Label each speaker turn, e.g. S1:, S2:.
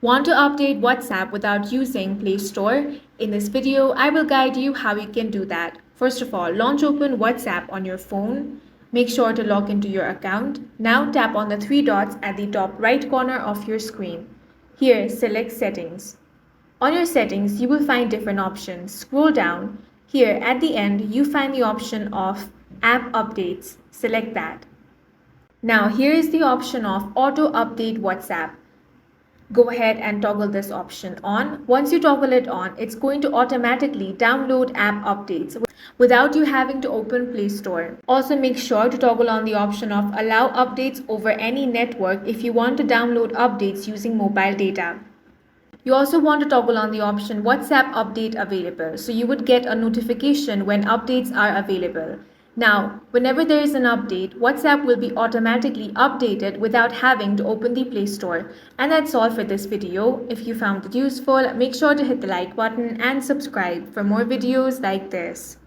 S1: Want to update WhatsApp without using Play Store? In this video, I will guide you how you can do that. First of all, launch open WhatsApp on your phone. Make sure to log into your account. Now tap on the three dots at the top right corner of your screen. Here, select Settings. On your settings, you will find different options. Scroll down. Here, at the end, you find the option of App Updates. Select that. Now, here is the option of Auto Update WhatsApp. Go ahead and toggle this option on. Once you toggle it on, it's going to automatically download app updates without you having to open Play Store. Also, make sure to toggle on the option of Allow Updates over any network if you want to download updates using mobile data. You also want to toggle on the option WhatsApp Update Available, so you would get a notification when updates are available. Now, whenever there is an update, WhatsApp will be automatically updated without having to open the Play Store. And that's all for this video. If you found it useful, make sure to hit the like button and subscribe for more videos like this.